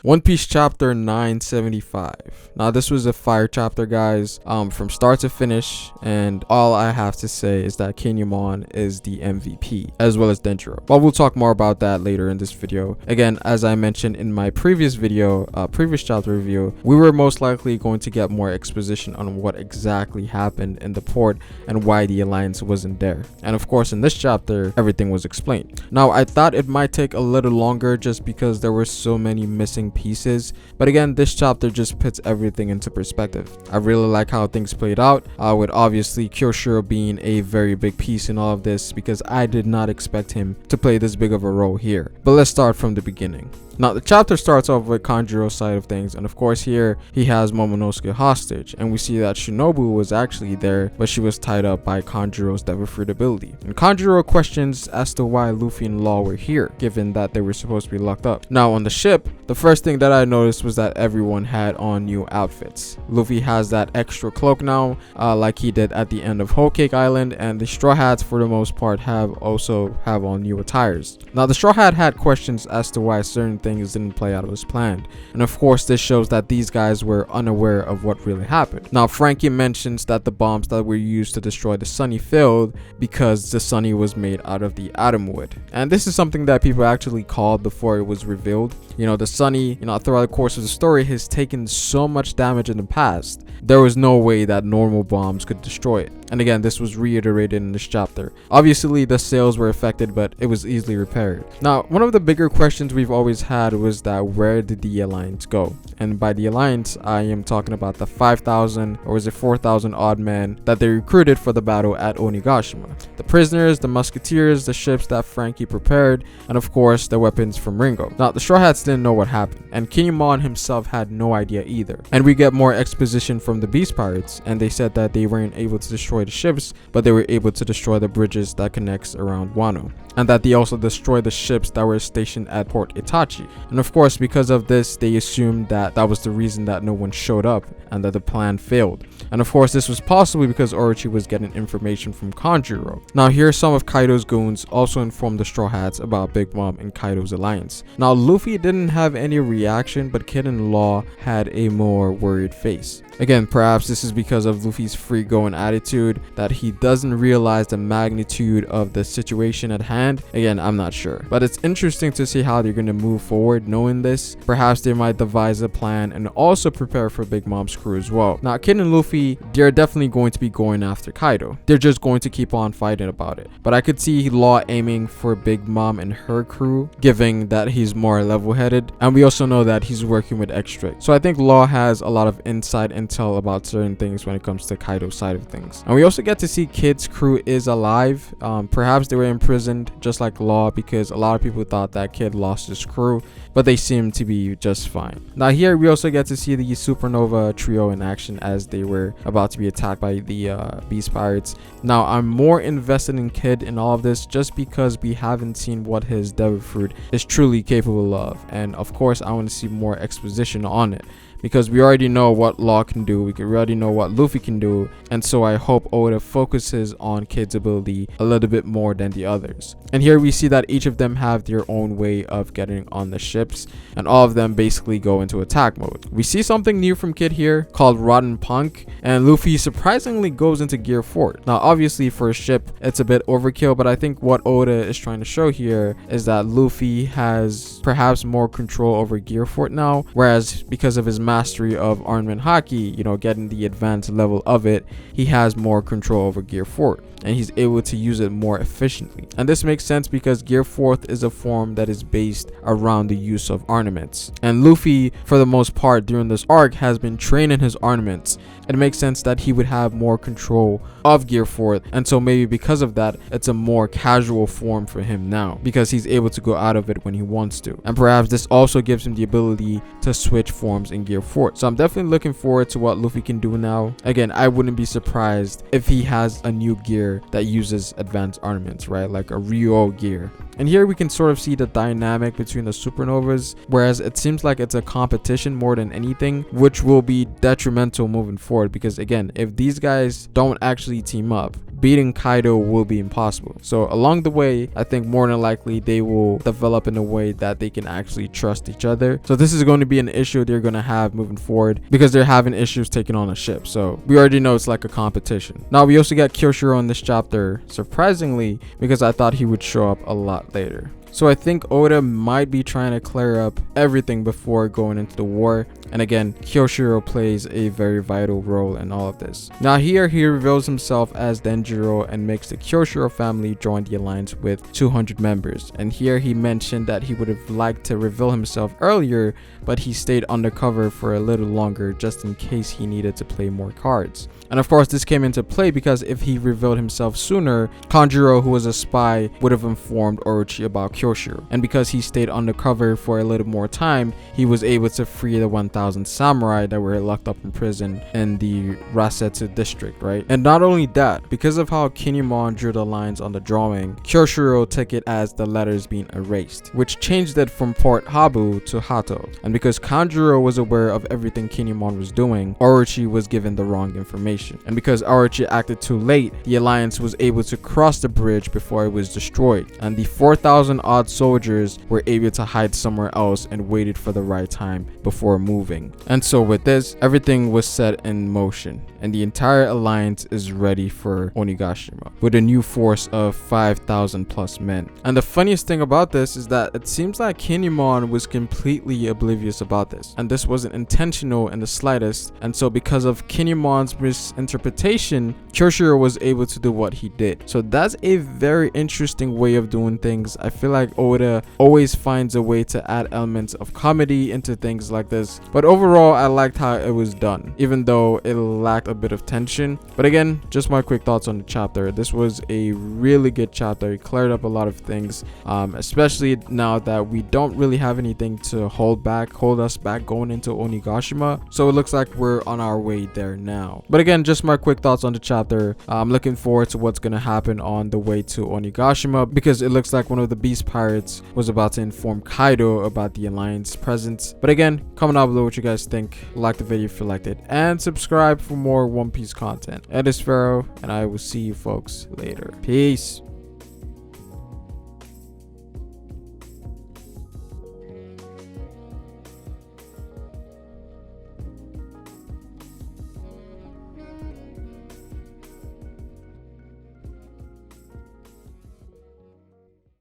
One Piece chapter 975. Now this was a fire chapter, guys, from start to finish, and all I have to say is that Kinemon is the MVP, as well as Denjiro. But we'll talk more about that later in this video. Again, as I mentioned in my previous video, previous chapter review, we were most likely going to get more exposition on what exactly happened in the port and why the alliance wasn't there. And of course, in this chapter, everything was explained. Now, I thought it might take a little longer just because there were so many missing pieces, but again, this chapter just puts everything into perspective. I really like how things played out, with obviously Kyoshiro being a very big piece in all of this, because I did not expect him to play this big of a role here. But let's start from the beginning. Now, the chapter starts off with Kanjuro's side of things, and of course here he has Momonosuke hostage, and we see that Shinobu was actually there, but she was tied up by Kanjuro's devil fruit ability. And Kanjuro questions as to why Luffy and Law were here, given that they were supposed to be locked up. Now, on the ship, the first thing that I noticed was that everyone had on new outfits. Luffy has that extra cloak now, like he did at the end of Whole Cake Island, and the Straw Hats for the most part also have on new attires. Now, the Straw Hat had questions as to why certain things didn't play out as planned, and of course this shows that these guys were unaware of what really happened. Now, Frankie mentions that the bombs that were used to destroy the Sunny failed because the Sunny was made out of the atom wood, and this is something that people actually called before it was revealed. You know, the Sunny, throughout the course of the story, has taken so much damage in the past. There was no way that normal bombs could destroy it. And again, this was reiterated in this chapter. Obviously, the sails were affected, but it was easily repaired. Now, one of the bigger questions we've always had was that where did the Alliance go? And by the Alliance, I am talking about the 5,000 or was it 4,000 odd men that they recruited for the battle at Onigashima. The prisoners, the musketeers, the ships that Frankie prepared, and of course, the weapons from Ringo. Now, the Straw Hats didn't know what happened, and Kinemon himself had no idea either. And we get more exposition from the Beast Pirates, and they said that they weren't able to destroy the ships, but they were able to destroy the bridges that connects around Wano, and that they also destroyed the ships that were stationed at Port Itachi. And of course, because of this, they assumed that that was the reason that no one showed up and that the plan failed. And of course, this was possibly because Orochi was getting information from Kanjuro. Now, here some of Kaido's goons also informed the Straw Hats about Big Mom and Kaido's alliance. Now, Luffy didn't have any reaction, but Kid and Law had a more worried face. Again, perhaps this is because of Luffy's free-going attitude, that he doesn't realize the magnitude of the situation at hand. Again, I'm not sure. But it's interesting to see how they're going to move forward knowing this. Perhaps they might devise a plan and also prepare for Big Mom's crew as well. Now, Kid and Luffy, they're definitely going to be going after Kaido. They're just going to keep on fighting about it. But I could see Law aiming for Big Mom and her crew, given that he's more level-headed. And we also know that he's working with X-Ray. So I think Law has a lot of insight intel about certain things when it comes to Kaido's side of things. And we also get to see Kid's crew is alive. Perhaps they were imprisoned just like Law, because a lot of people thought that Kid lost his crew, but they seem to be just fine. Now here we also get to see the Supernova trio in action as they were about to be attacked by the Beast Pirates. Now I'm more invested in Kid in all of this just because we haven't seen what his devil fruit is truly capable of, and of course I want to see more exposition on it, because we already know what Law can do, we already know what Luffy can do, and so I hope Oda focuses on Kid's ability a little bit more than the others. And here we see that each of them have their own way of getting on the ships, and all of them basically go into attack mode. We see something new from Kid here called Rotten Punk, and Luffy surprisingly goes into Gear 4. Now obviously for a ship it's a bit overkill, but I think what Oda is trying to show here is that Luffy has perhaps more control over Gear 4 now, whereas because of his mastery of armament haki, getting the advanced level of it, he has more control over Gear 4, and he's able to use it more efficiently. And this makes sense because Gear 4th is a form that is based around the use of ornaments, and Luffy for the most part during this arc has been training his ornaments. It makes sense that he would have more control of Gear 4th, and so maybe because of that it's a more casual form for him now, because he's able to go out of it when he wants to. And perhaps this also gives him the ability to switch forms in Gear fort. So I'm definitely looking forward to what Luffy can do now. Again, I wouldn't be surprised if he has a new gear that uses advanced armaments, right? Like a Ryo gear. And here we can sort of see the dynamic between the supernovas, whereas it seems like it's a competition more than anything, which will be detrimental moving forward, because again, if these guys don't actually team up, beating Kaido will be impossible. So along the way, I think more than likely they will develop in a way that they can actually trust each other. So this is going to be an issue they're going to have moving forward, because they're having issues taking on a ship. So we already know it's like a competition. Now we also got Kyoshiro in this chapter, surprisingly, because I thought he would show up a lot later. So I think Oda might be trying to clear up everything before going into the war. And again, Kyoshiro plays a very vital role in all of this. Now here he reveals himself as Denjiro and makes the Kyoshiro family join the alliance with 200 members. And here he mentioned that he would have liked to reveal himself earlier, but he stayed undercover for a little longer just in case he needed to play more cards. And of course this came into play because if he revealed himself sooner, Kanjuro, who was a spy, would have informed Orochi about Kyoshiro. And because he stayed undercover for a little more time, he was able to free the 1000 samurai that were locked up in prison in the Rasetsu district, right? And not only that, because of how Kinemon drew the lines on the drawing, Kyoshiro took it as the letters being erased, which changed it from Port Habu to Hato. And because Kanjuro was aware of everything Kinemon was doing, Orochi was given the wrong information. And because Orochi acted too late, the alliance was able to cross the bridge before it was destroyed, and the 4,000 odd soldiers were able to hide somewhere else and waited for the right time before moving. And so with this, everything was set in motion, and the entire alliance is ready for Onigashima with a new force of 5,000 plus men. And the funniest thing about this is that it seems like Kinemon was completely oblivious about this, and this wasn't intentional in the slightest. And so because of Kinemon's misinterpretation, Kyoshiro was able to do what he did. So that's a very interesting way of doing things. I feel like Oda always finds a way to add elements of comedy into things like this, but overall I liked how it was done, even though it lacked a bit of tension. But again, just my quick thoughts on the chapter. This was a really good chapter. It cleared up a lot of things, especially now that we don't really have anything to hold us back going into Onigashima. So it looks like we're on our way there now. But again, just my quick thoughts on the chapter. I'm looking forward to what's gonna happen on the way to Onigashima, because it looks like one of the beast pirates was about to inform Kaido about the alliance presence. But again, comment down below what you guys think. Like the video if you liked it, and subscribe for more One Piece content. It is Pharaoh, and I will see you folks later. Peace.